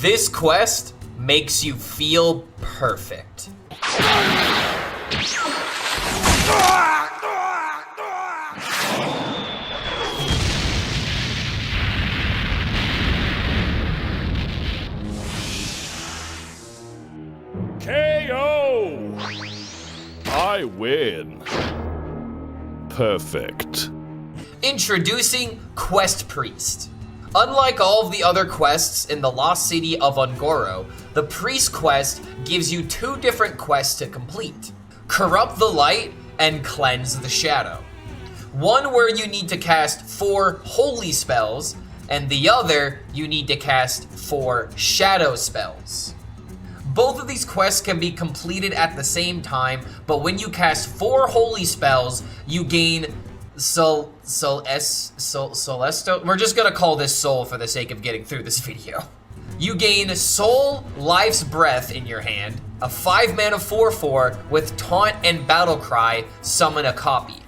This quest makes you feel perfect. KO! I win. Perfect. Introducing Quest Priest. Unlike all of the other quests in the Lost City of Ungoro, the Priest quest gives you two different quests to complete. Corrupt the Light and Cleanse the Shadow. One where you need to cast 4 holy spells, and the other you need to cast 4 shadow spells. Both of these quests can be completed at the same time, but when you cast 4 holy spells, you gain Celesto. We're just gonna call this Soul for the sake of getting through this video. You gain Soul, Life's Breath in your hand, a 5-mana 4/4 with Taunt and Battle Cry, summon a copy.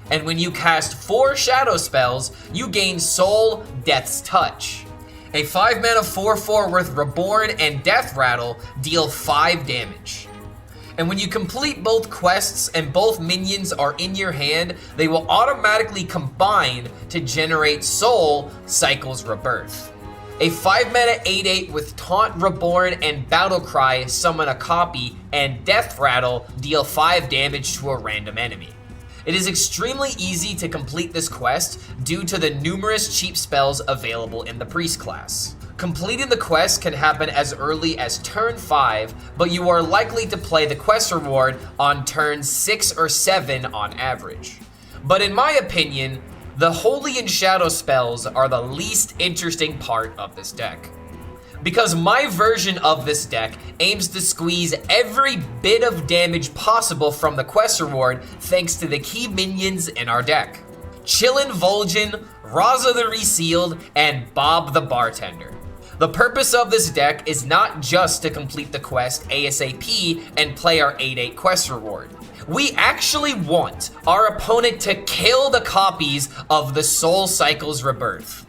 And when you cast 4 shadow spells, you gain Soul, Death's Touch. A 5-mana 4/4 with Reborn and Death Rattle deal 5 damage. And when you complete both quests and both minions are in your hand, they will automatically combine to generate Soul, Cycle's Rebirth. A 5-mana 8/8 with Taunt, Reborn, and Battle Cry, summon a copy, and Death Rattle deal 5 damage to a random enemy. It is extremely easy to complete this quest due to the numerous cheap spells available in the Priest class. Completing the quest can happen as early as turn 5, but you are likely to play the quest reward on turn 6 or 7 on average. But in my opinion, the Holy and Shadow spells are the least interesting part of this deck. Because my version of this deck aims to squeeze every bit of damage possible from the quest reward thanks to the key minions in our deck. Chillin' Vol'jin, Raza the Resealed, and Bob the Bartender. The purpose of this deck is not just to complete the quest ASAP and play our 8/8 quest reward. We actually want our opponent to kill the copies of the Soul Cycle's Rebirth.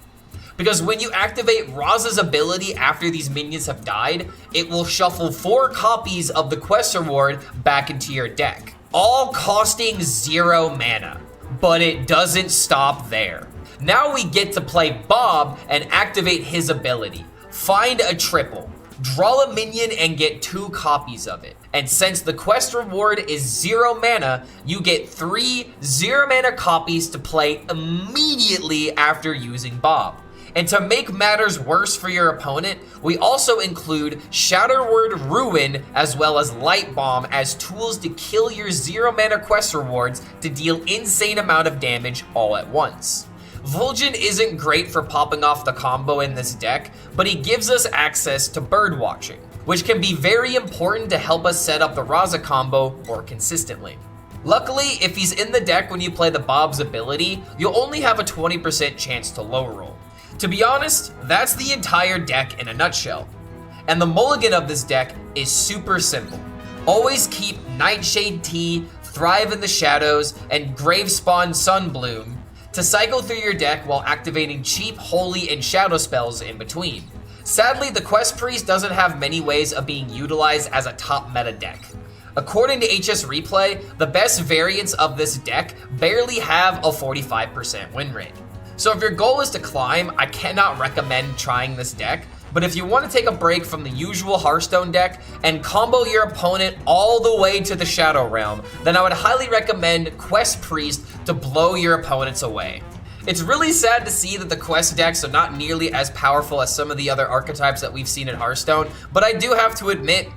Because when you activate Raza's ability after these minions have died, it will shuffle 4 copies of the quest reward back into your deck, all costing 0 mana. But it doesn't stop there. Now we get to play Bob and activate his ability. Find a triple, draw a minion and get 2 copies of it. And since the quest reward is 0 mana, you get 3 0-mana copies to play immediately after using Bob. And to make matters worse for your opponent, we also include Shatterword Ruin as well as Light Bomb as tools to kill your 0-mana quest rewards to deal insane amount of damage all at once. Vol'jin isn't great for popping off the combo in this deck, but he gives us access to bird watching, which can be very important to help us set up the Raza combo more consistently. Luckily, if he's in the deck when you play the Bob's ability, you'll only have a 20% chance to low roll. To be honest, that's the entire deck in a nutshell. And the mulligan of this deck is super simple. Always keep Nightshade Tea, Thrive in the Shadows, and Gravespawn Sunbloom to cycle through your deck while activating cheap Holy and Shadow spells in between. Sadly, the Quest Priest doesn't have many ways of being utilized as a top meta deck. According to HSReplay, the best variants of this deck barely have a 45% win rate. So if your goal is to climb, I cannot recommend trying this deck, but if you want to take a break from the usual Hearthstone deck and combo your opponent all the way to the Shadow Realm, then I would highly recommend Quest Priest to blow your opponents away. It's really sad to see that the quest decks are not nearly as powerful as some of the other archetypes that we've seen in Hearthstone, but I do have to admit,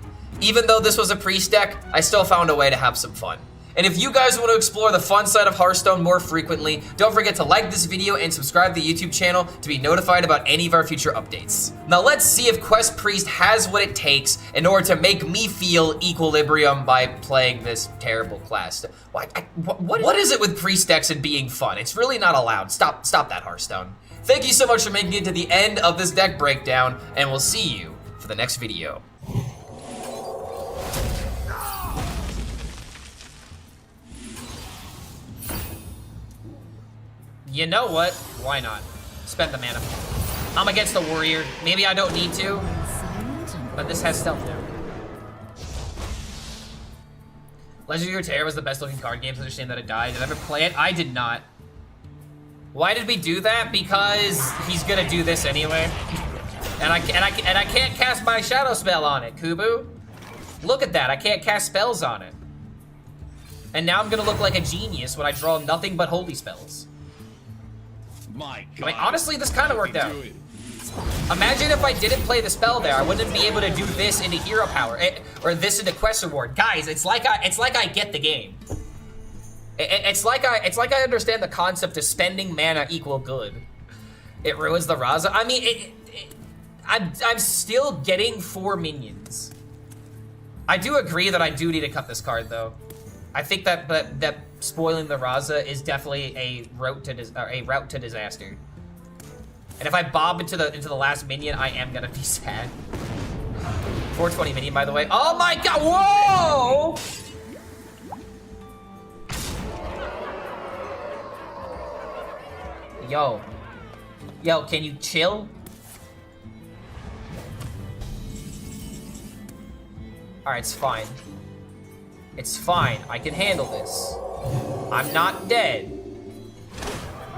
even though this was a Priest deck, I still found a way to have some fun. And if you guys want to explore the fun side of Hearthstone more frequently, don't forget to like this video and subscribe to the YouTube channel to be notified about any of our future updates. Now let's see if Quest Priest has what it takes in order to make me feel equilibrium by playing this terrible class. What is it with Priest decks and being fun? It's really not allowed. Stop that, Hearthstone. Thank you so much for making it to the end of this deck breakdown, and we'll see you for the next video. You know what? Why not? Spend the mana. I'm against the warrior. Maybe I don't need to. But this has stealth now. Legendary Terror was the best looking card game, so understand that it died. Did I ever play it? I did not. Why did we do that? Because he's gonna do this anyway. And I can't cast my shadow spell on it, Kubu. Look at that, I can't cast spells on it. And now I'm gonna look like a genius when I draw nothing but holy spells. My God. I mean, honestly, this kind of worked out. Imagine if I didn't play the spell there, I wouldn't be able to do this into hero power, or this into quest reward. Guys, it's like I get the game. It's like I understand the concept of spending mana equal good. It ruins the Raza. I mean, I'm still getting 4 minions. I do agree that I do need to cut this card though. I think that spoiling the Raza is definitely a route to disaster. And if I bob into the last minion, I am gonna be sad. 420 minion, by the way. Oh my God! Whoa! Yo, can you chill? Alright, it's fine. It's fine. I can handle this. I'm not dead.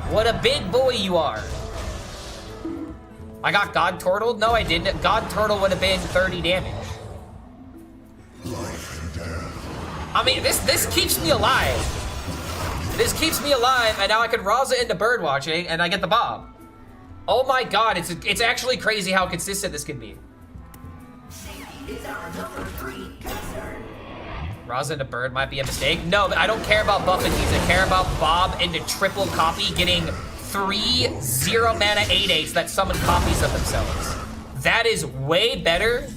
What a big boy you are. I got God Turtled? No, I didn't. God Turtle would have been 30 damage. I mean, this keeps me alive. This keeps me alive, and now I can Raza into bird watching, and I get the bob. Oh my God, it's actually crazy how consistent this can be. Is our number 3 concern. Raza into bird might be a mistake. No, I don't care about buffing these. I care about Bob into triple copy, getting 3 0 mana 8/8s that summon copies of themselves. That is way better,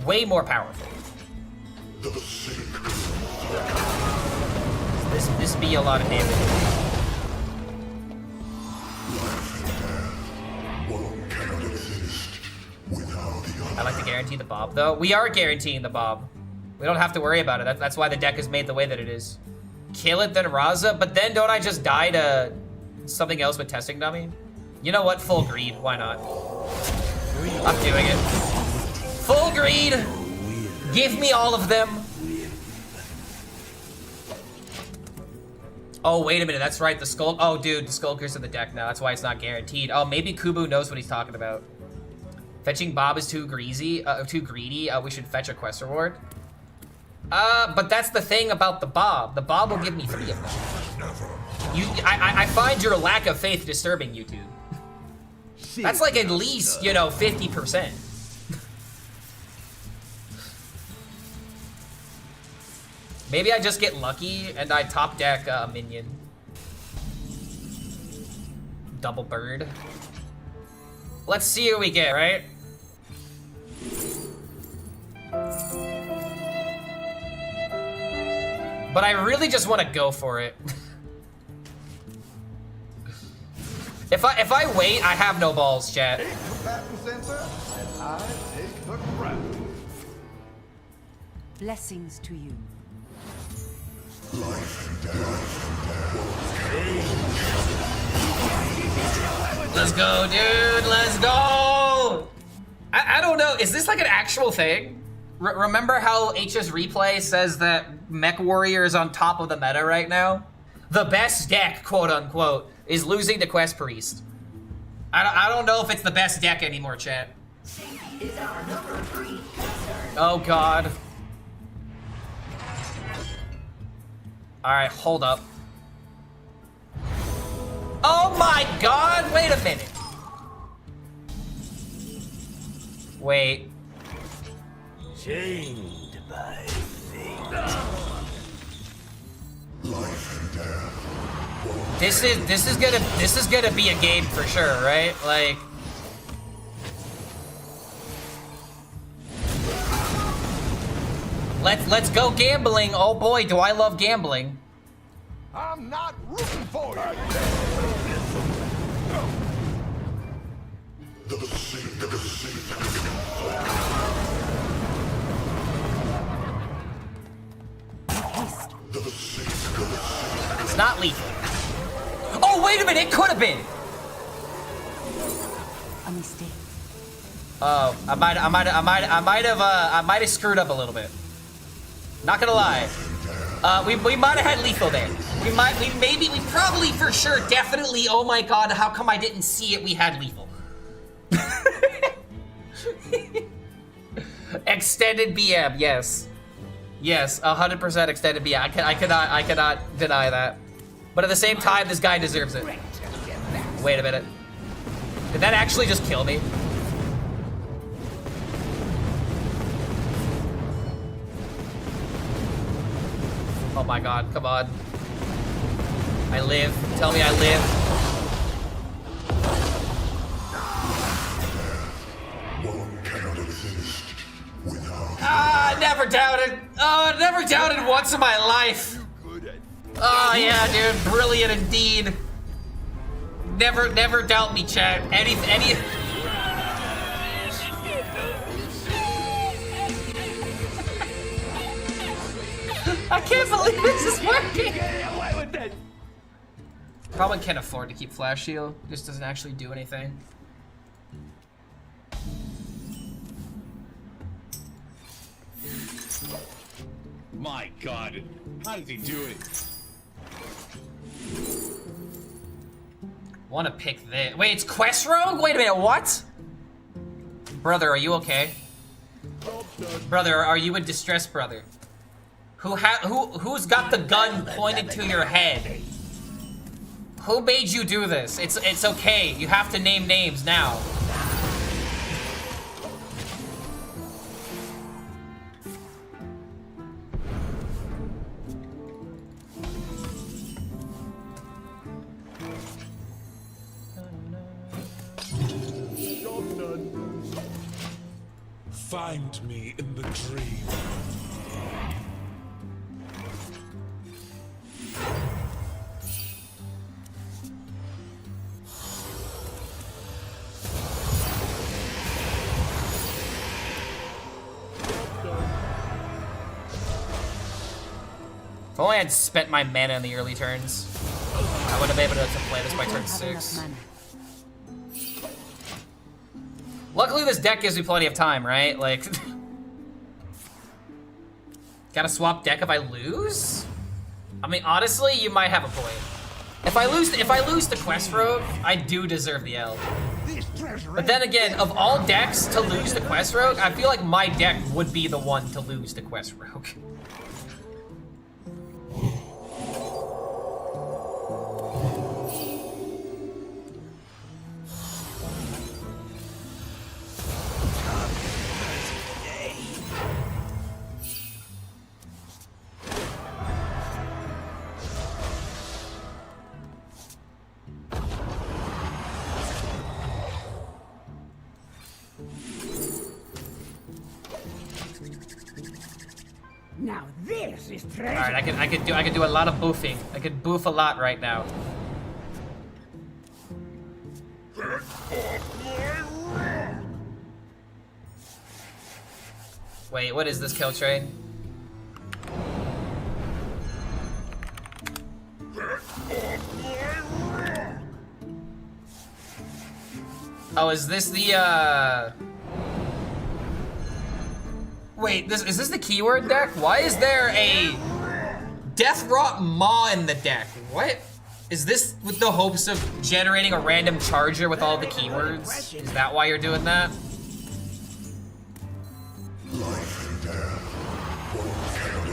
way more powerful. This be a lot of damage. I like to guarantee the Bob, though. We are guaranteeing the Bob. We don't have to worry about it. That's why the deck is made the way that it is. Kill it, then Raza, but then don't I just die to something else with testing dummy? You know what? Full greed. Why not? I'm doing it. Full greed. Give me all of them. Oh, wait a minute. That's right. The Skulk. Oh, dude. The Skulker's in the deck now. That's why it's not guaranteed. Oh, maybe Kubu knows what he's talking about. Fetching Bob is too greedy. We should fetch a quest reward. But that's the thing about the Bob. The Bob will give me 3 of them. I find your lack of faith disturbing, YouTube. That's like at least, 50%. Maybe I just get lucky and I top deck a minion. Double bird. Let's see what we get, right? But I really just want to go for it. If I wait, I have no balls, chat. Blessings to you. Let's go, dude. Let's go. I don't know. Is this like an actual thing? Remember how HSReplay says that Mech Warrior is on top of the meta right now? The best deck, quote unquote, is losing to Quest Priest. I don't know if it's the best deck anymore, chat. Is our number 3 concern. Oh God. All right, hold up. Oh my God, wait a minute. Wait. Chained by fate. This is gonna be a game for sure, right? Like, let's go gambling. Oh boy, do I love gambling. I'm not rooting for you. It's not lethal. Oh, wait a minute, it could have been. A mistake. Oh, I might have screwed up a little bit. Not gonna lie. We might have had lethal there. We probably for sure, definitely, oh my god, how come I didn't see it? We had lethal. Extended BM, yes. Yes, 100% extended BM. I cannot deny that. But at the same time, this guy deserves it. Wait a minute. Did that actually just kill me? Oh my god, come on. I live. Tell me I live. One cannot exist without. Ah, never doubted. Oh, never doubted once in my life. Oh yeah, dude, brilliant indeed. Never doubt me, chat. Any. I can't believe this is working. Probably can't afford to keep Flash Shield. Just doesn't actually do anything. My God, how does he do it? Want to pick this? Wait, it's Quest Rogue? Wait a minute, what? Brother, are you okay? Brother, are you in distress, brother? Who's got the gun pointed to your head? Who made you do this? It's okay. You have to name names now. Find me in the dream. If only I'd spent my mana in the early turns, I would have been able to play this by turn 6. Luckily, this deck gives me plenty of time, right? Like, gotta swap deck if I lose? I mean, honestly, you might have a point. If I lose the Quest Rogue, I do deserve the L. But then again, of all decks to lose the Quest Rogue, I feel like my deck would be the one to lose the Quest Rogue. Now this is treasure. All right, I could do a lot of boofing. I could boof a lot right now. Wait, what is this kill train? Oh, is this the Wait, is this the keyword deck? Why is there a Death Rot Maw in the deck? What? Is this with the hopes of generating a random charger with all the keywords? Is that why you're doing that? Life and death. One cannot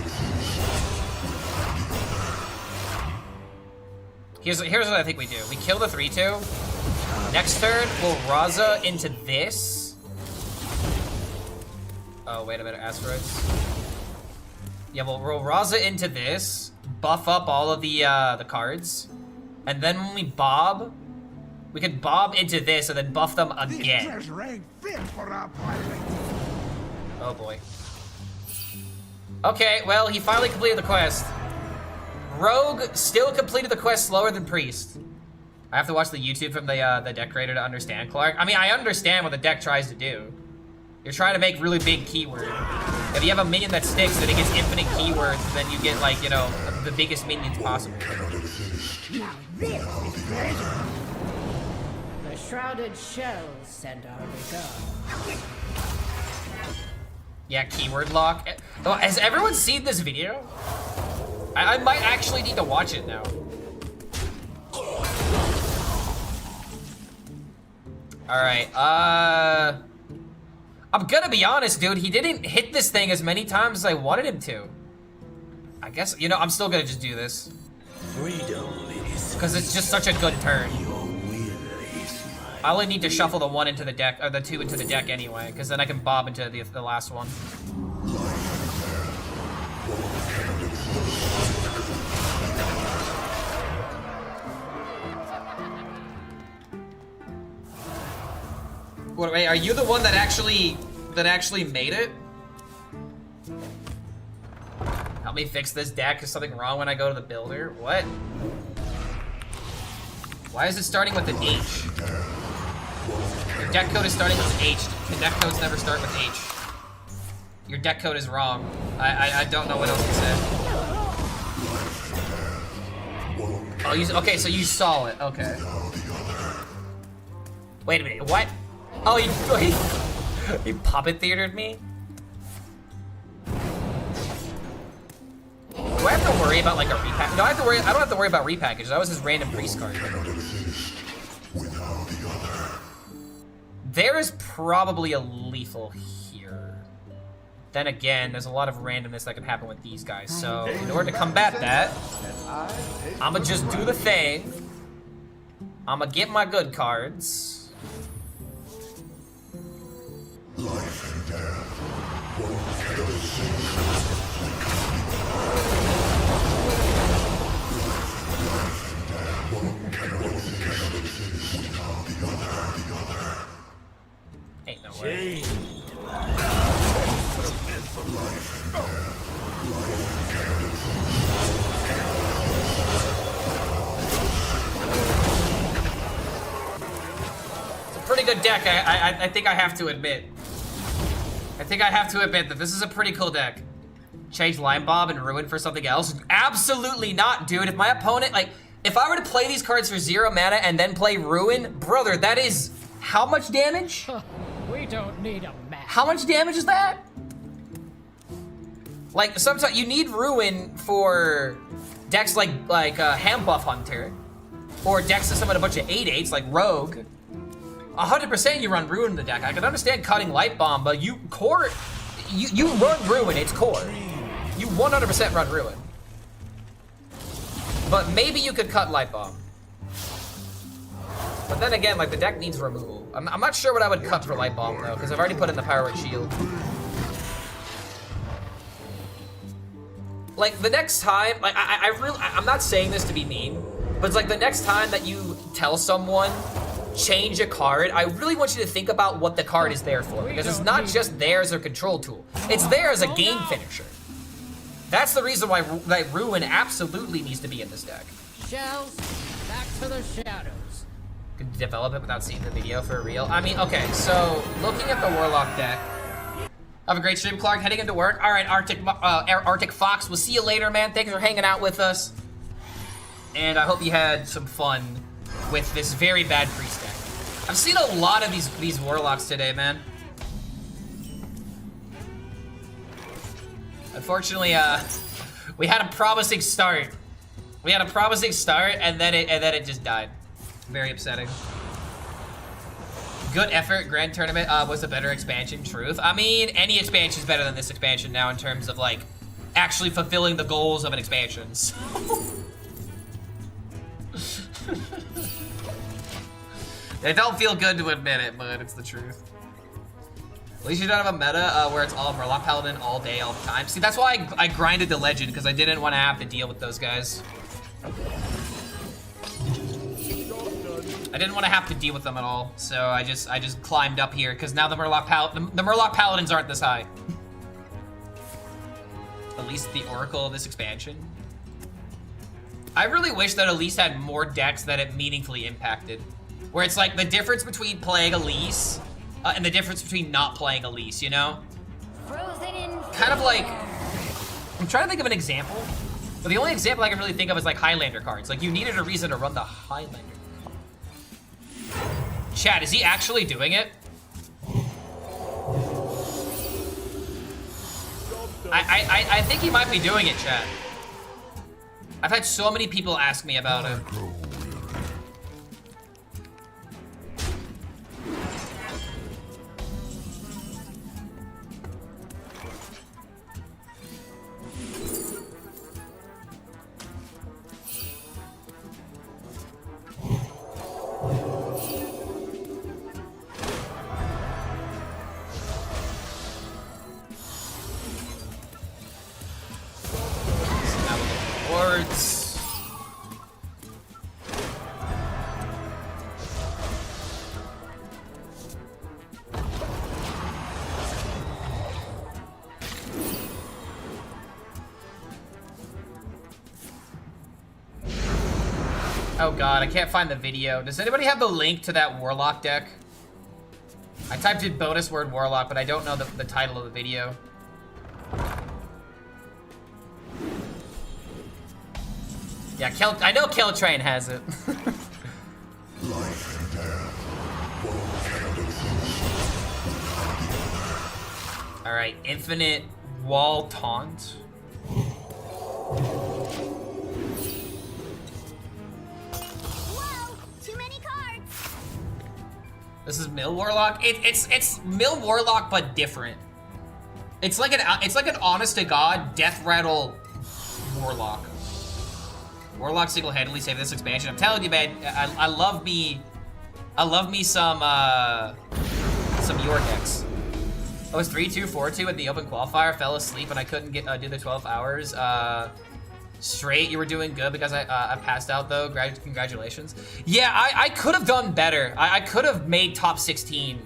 exist. Here's what I think we do. We kill the 3/2. Next turn, we'll Raza into this. Oh, wait a minute, asteroids. Yeah, we'll Raza into this, buff up all of the cards, and then when we bob, we could bob into this and then buff them again. Oh boy. Okay, well, he finally completed the quest. Rogue still completed the quest slower than Priest. I have to watch the YouTube from the deck creator to understand, Clark. I mean, I understand what the deck tries to do. You're trying to make really big keyword. If you have a minion that sticks and it gets infinite keywords, then you get, like, you know, the biggest minions possible. Cannot exist. Now this is treasure. The shrouded shells send our regard. Yeah, keyword lock. Oh, has everyone seen this video? I might actually need to watch it now. Alright, I'm gonna be honest, dude. He didn't hit this thing as many times as I wanted him to. I guess, you know, I'm still gonna just do this. Freedom is Because it's just such a good turn. your will is my I only need to shuffle the 1 into the deck, or the 2 into the deck anyway, because then I can bob into the last one. Wait, are you the one that actually made it? Help me fix this deck. Is something wrong when I go to the builder? What? Why is it starting with an H? Your deck code is starting with an H. Your deck codes never start with H. Your deck code is wrong. I don't know what else to say. Oh, okay, so you saw it. Okay. Wait a minute. What? Oh, he puppet theatered me? Do I have to worry about like a repack? No, I don't have to worry about repackage. That was his random priest card. There is probably a lethal here. Then again, there's a lot of randomness that can happen with these guys. So in order to combat that, I'ma just do the thing. I'ma get my good cards. Life and death. One cannot sing. One cannot exist without the other. Ain't no way. chained. It's a pretty good deck, I think I have to admit. I think I have to admit that this is a pretty cool deck. Change Lime Bob and Ruin for something else? Absolutely not, dude. If my opponent, like, if I were to play these cards for 0 mana and then play Ruin, brother, that is how much damage? We don't need a map. How much damage is that? Like, sometimes you need Ruin for decks like Ham Buff Hunter, or decks that summon a bunch of 8/8s like Rogue. 100% you run Ruin in the deck. I can understand cutting Light Bomb, but you run Ruin, it's core. You 100% run Ruin. But maybe you could cut Light Bomb. But then again, like, the deck needs removal. I'm not sure what I would cut for Light Bomb, though, because I've already put in the Power Word Shield. Like, the next time, like, I'm not saying this to be mean, but it's like the next time that you tell someone, change a card, I really want you to think about what the card is there for, because it's not just there as a control tool. It's there as a game finisher. That's the reason why Ruin absolutely needs to be in this deck. Shells, back to the shadows. Could develop it without seeing the video for real. I mean, okay, so looking at the Warlock deck. Have a great stream, Clark. Heading into work. All right, Arctic Fox. We'll see you later, man. Thanks for hanging out with us. And I hope you had some fun with this very bad priest deck. I've seen a lot of these Warlocks today, man. Unfortunately, we had a promising start. And then it just died. Very upsetting. Good effort. Grand Tournament was a better expansion. Truth. I mean, any expansion is better than this expansion now in terms of like actually fulfilling the goals of an expansion. So. It don't feel good to admit it, but it's the truth. At least you don't have a meta where it's all Murloc Paladin all day, all the time. See, that's why I grinded to Legend, because I didn't want to have to deal with those guys. I didn't want to have to deal with them at all, so I just climbed up here, because now the Murloc Paladins aren't this high. At least the Oracle of this expansion. I really wish that Elise had more decks that it meaningfully impacted. Where it's like the difference between playing Elise and the difference between not playing Elise, you know? Frozen in Kind of like, I'm trying to think of an example, but the only example I can really think of is like Highlander cards. Like you needed a reason to run the Highlander. Chat, is he actually doing it? I think he might be doing it, chat. I've had so many people ask me about it. Words. Oh god, I can't find the video. Does anybody have the link to that Warlock deck? I typed in bonus word Warlock, but I don't know the title of the video. Yeah, I know Keltrain has it. Life and death. One candle falls. Alright, infinite wall taunt. Whoa! Too many cards! This is Mill Warlock. It's Mill Warlock but different. It's like an honest to god death rattle Warlock. Warlock single-handedly saved this expansion. I'm telling you, man, I love me some York decks. I was 3-2, 4-2 at the open qualifier, fell asleep, and I couldn't do the 12 hours straight. You were doing good because I passed out, though. Congratulations. Yeah, I could have done better. I could have made top 16,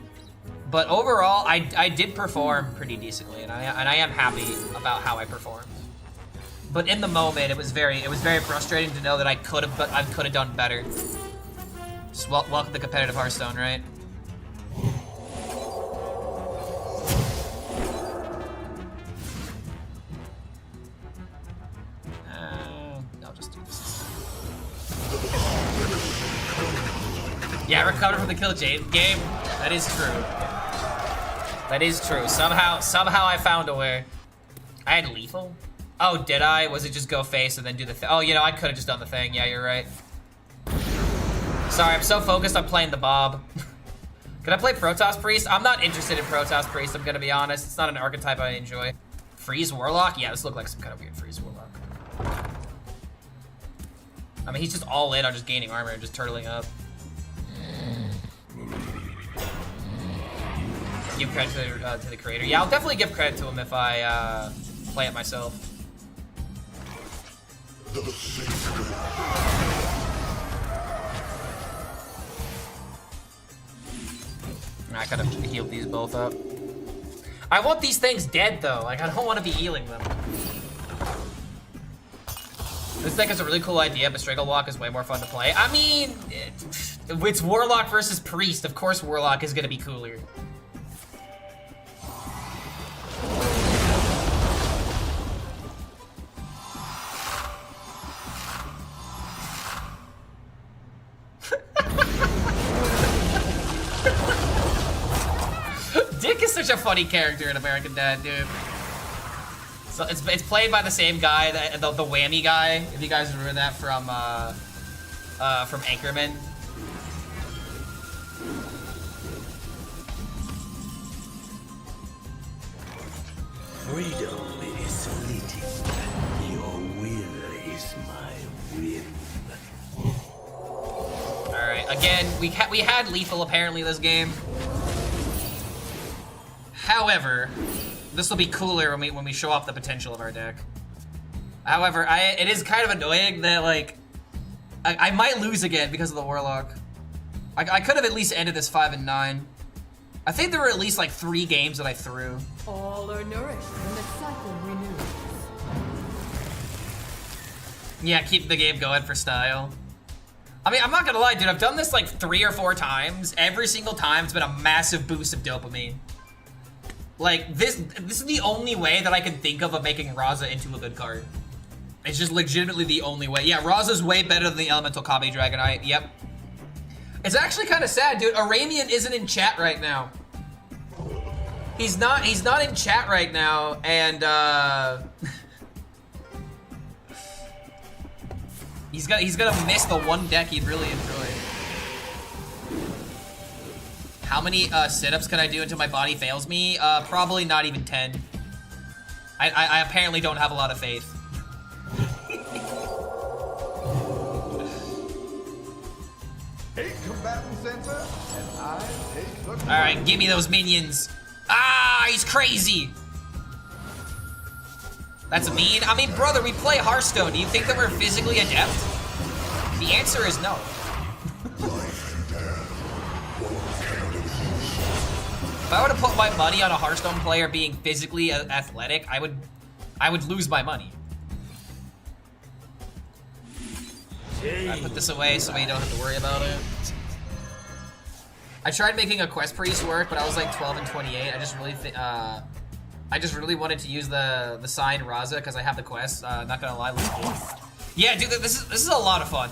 but overall, I did perform pretty decently, and I am happy about how I performed. But in the moment, it was very frustrating to know that I could have done better. Just welcome to competitive Hearthstone, right? I'll just do this. Yeah, I recovered from the Kill Jade game. That is true. That is true. Somehow I found a way. I had lethal. Oh, did I? Was it just go face and then do the thing? Oh, you know, I could have just done the thing. Yeah, you're right. Sorry, I'm so focused on playing the Bob. Could I play Protoss Priest? I'm not interested in Protoss Priest, I'm gonna be honest. It's not an archetype I enjoy. Freeze Warlock? Yeah, this looked like some kind of weird Freeze Warlock. I mean, he's just all in on just gaining armor and just turtling up. Give credit to the creator. Yeah, I'll definitely give credit to him if I play it myself. I could have healed these both up. I want these things dead though. Like, I don't want to be healing them. This deck is a really cool idea, but Strangle Walk is way more fun to play. I mean, it's Warlock versus Priest. Of course Warlock is gonna be cooler. Dick is such a funny character in American Dad, dude. So it's played by the same guy, the whammy guy. If you guys remember that from Anchorman. Freedom is fleeting. Your will is my whim. All right, again, we had lethal apparently this game. However, this will be cooler when we show off the potential of our deck. However, it is kind of annoying that like I might lose again because of the Warlock. I could have at least ended this 5-9. I think there were at least like 3 games that I threw. All are nourished and the cycle renews. Yeah, keep the game going for style. I mean, I'm not gonna lie, dude. I've done this like 3 or 4 times. Every single time, it's been a massive boost of dopamine. Like, this is the only way that I can think of making Raza into a good card. It's just legitimately the only way. Yeah, Raza's way better than the Elemental Kabe Dragonite. Yep. It's actually kind of sad, dude. Aramean isn't in chat right now. He's not in chat right now, and he's gonna miss the one deck he'd really enjoy. How many sit-ups can I do until my body fails me? Probably not even 10. I apparently don't have a lot of faith. 8 combatant center, and I take the... Alright, give me those minions. Ah, he's crazy. That's mean. I mean, brother, we play Hearthstone. Do you think that we're physically adept? The answer is no. If I were to put my money on a Hearthstone player being physically athletic, I would lose my money. I put this away so we don't have to worry about it. I tried making a quest priest work, but I was like 12 and 28. I just really wanted to use the sign Raza because I have the quest. Not gonna lie, looks cool. Yeah, dude, this is a lot of fun.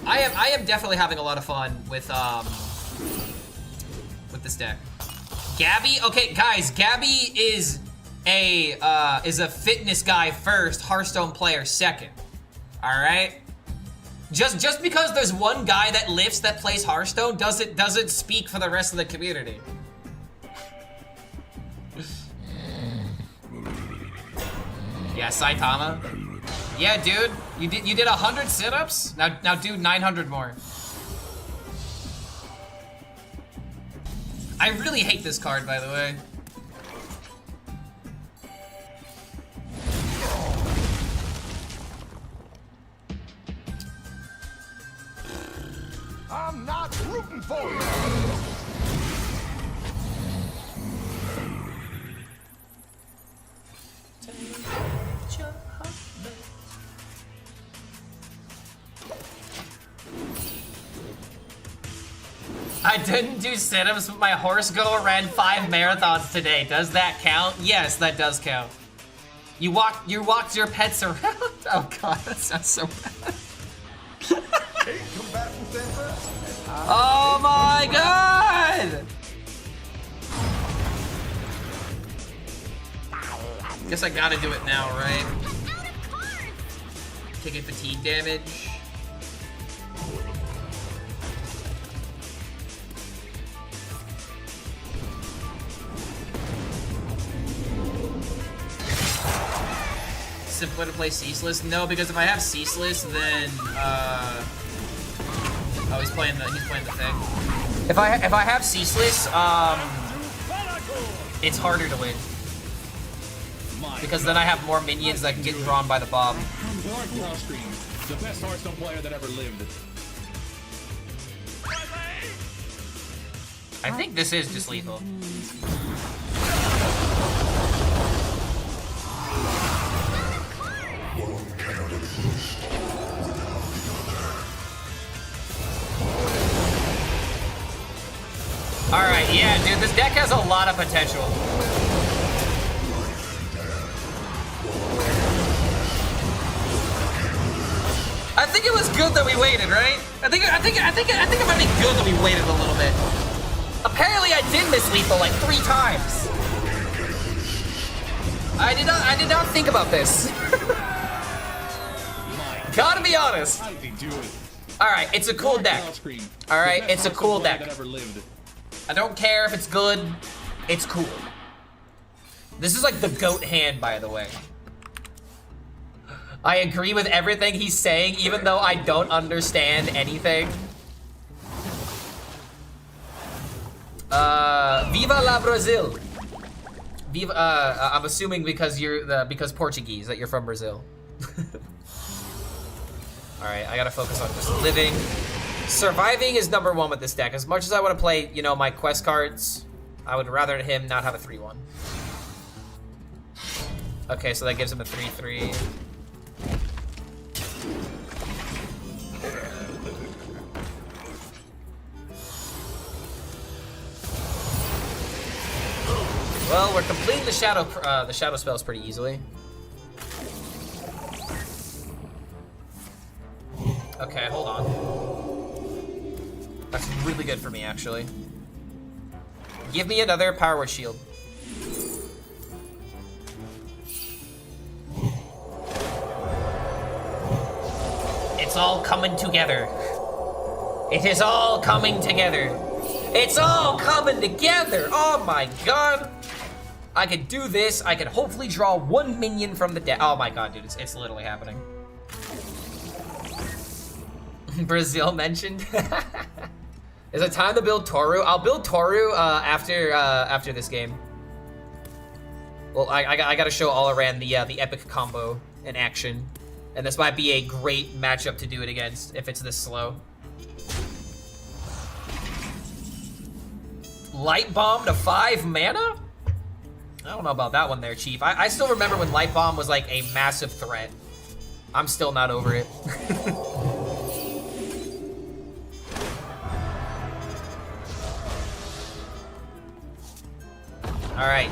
I am definitely having a lot of fun with this deck. Gabby, okay, guys, Gabby is a fitness guy first, Hearthstone player second. All right. Just because there's one guy that lifts that plays Hearthstone doesn't speak for the rest of the community. Yeah, Saitama. Yeah, dude, you did 100 sit-ups. Now do 900 more. I really hate this card, by the way. I'm not rooting for you. I didn't do sit-ups, but my horse go ran 5 marathons today. Does that count? Yes, that does count. You walked your pets around? Oh god, that sounds so bad. 8 combatant center, and I Oh my god! Guess I gotta do it now, right? Taking fatigue damage. Simple way to play Ceaseless? No, because if I have Ceaseless, then oh, he's playing the thing. If I have Ceaseless, it's harder to win. Because then I have more minions that can get drawn by the bomb. HELLSCREAM, the best Hearthstone player that ever lived. I think this is just lethal. Alright, yeah, dude, this deck has a lot of potential. I think it was good that we waited, right? I think it might be good that we waited a little bit. Apparently I did miss lethal like 3 times. I did not think about this. Gotta be honest. How did he do it? Alright, it's a cool deck. Alright, it's a cool deck. That ever lived. I don't care if it's good, it's cool. This is like the GOAT hand, by the way. I agree with everything he's saying, even though I don't understand anything. Viva la Brazil. Viva, I'm assuming because because Portuguese, that you're from Brazil. Alright, I gotta focus on just living. Surviving is number 1 with this deck. As much as I want to play, you know, my quest cards, I would rather him not have a 3-1. Okay, so that gives him a 3-3. Well, we're completing the shadow spells pretty easily. Okay, hold on. That's really good for me, actually. Give me another power shield. It's all coming together. It is all coming together. It's all coming together. Oh my god. I could do this. I could hopefully draw one minion from the deck. Oh my god, dude. It's literally happening. Brazil mentioned. Is it time to build Toru? I'll build Toru after this game. Well, I gotta show Alaran the epic combo in action. And this might be a great matchup to do it against if it's this slow. Light Bomb to 5 mana? I don't know about that one there, Chief. I still remember when Light Bomb was like a massive threat. I'm still not over it. Alright.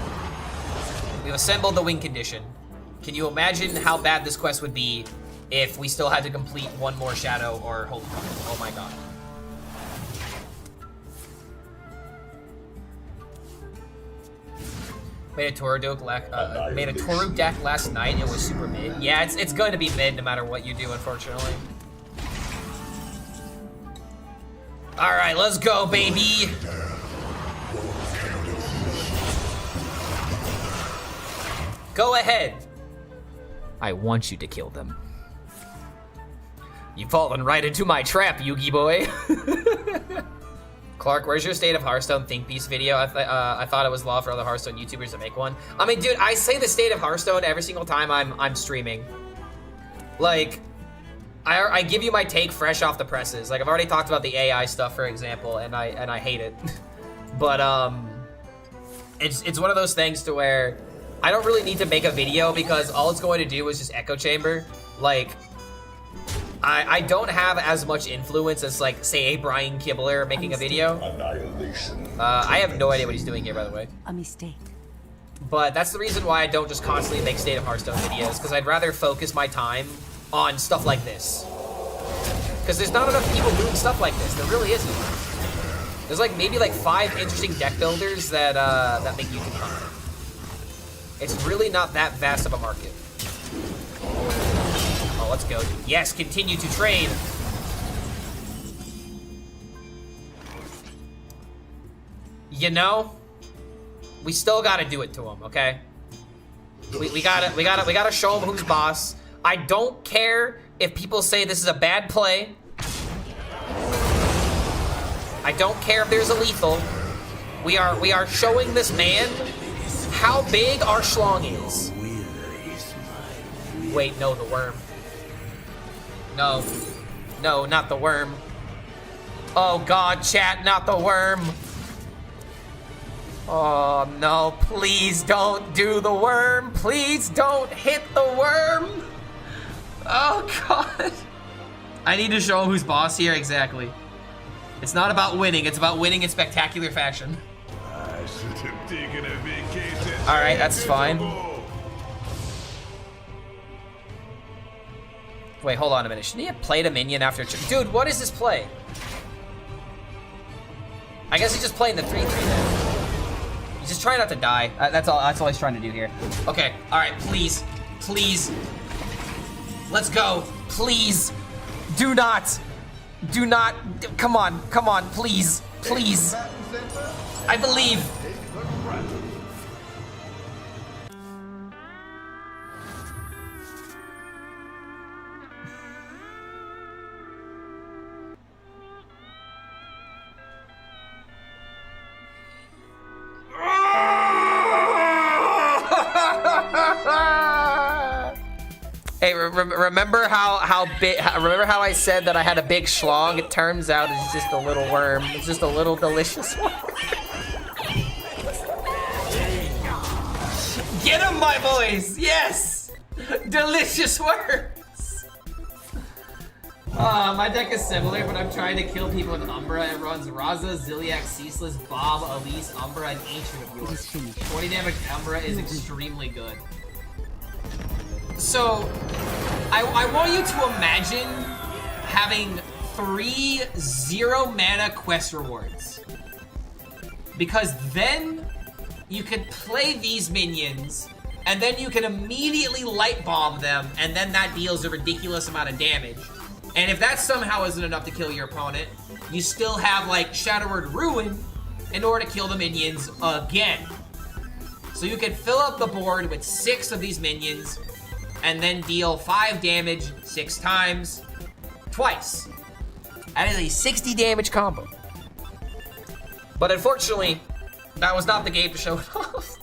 We've assembled the win condition. Can you imagine how bad this quest would be if we still had to complete one more shadow or holy fuck? Oh my god. Made a Toru deck last night. It was super mid. Yeah, it's going to be mid no matter what you do, unfortunately. All right, let's go, baby. Go ahead. I want you to kill them. You've fallen right into my trap, Yugi boy. Clark, where's your State of Hearthstone think piece video? I thought it was law for other Hearthstone YouTubers to make one. I mean, dude, I say the State of Hearthstone every single time I'm streaming. Like, I give you my take fresh off the presses. Like, I've already talked about the AI stuff, for example, and I hate it. But it's one of those things to where I don't really need to make a video because all it's going to do is just echo chamber. Like, I don't have as much influence as, like, say, a Brian Kibler making a video. Annihilation. I have no idea what he's doing here, by the way. A mistake. But that's the reason why I don't just constantly make State of Hearthstone videos, because I'd rather focus my time on stuff like this. Because there's not enough people doing stuff like this. There really isn't. There's like maybe like 5 interesting deck builders that that make YouTube content. It's really not that vast of a market. Oh, let's go. Yes, continue to trade. You know, we still gotta do it to him, okay? We gotta show him who's boss. I don't care if people say this is a bad play. I don't care if there's a lethal. We are showing this man how big our schlong is. Wait, no, the worm. No. No, not the worm. Oh god, chat, not the worm. Oh no, please don't do the worm. Please don't hit the worm. Oh god. I need to show who's boss here, exactly. It's not about winning, it's about winning in spectacular fashion. I should have taken a vacation. Alright, that's fine. Wait, hold on a minute. Shouldn't he have played a minion after... Dude, what is this play? I guess he's just playing the 3-3 then. He's just trying not to die. That's all he's trying to do here. Okay, alright, please. Please. Let's go. Please. Do not. Do not. Come on, please. Please. I believe. Hey, remember how big? Remember how I said that I had a big schlong? It turns out it's just a little worm. It's just a little delicious one. Get him, my boys! Yes, delicious worms. My deck is similar, but I'm trying to kill people with Umbra. It runs Raza, Ziliax, Ceaseless, Bob, Elise, Umbra, and Ancient of Yours. 20 damage Umbra is extremely good. So, I want you to imagine having 3 0-mana quest rewards. Because then you can play these minions, and then you can immediately light bomb them, and then that deals a ridiculous amount of damage. And if that somehow isn't enough to kill your opponent, you still have like Shadow Word Ruin in order to kill the minions again. So you can fill up the board with 6 of these minions, and then deal 5 damage 6 times, twice. That is a 60 damage combo. But unfortunately, that was not the game to show it off.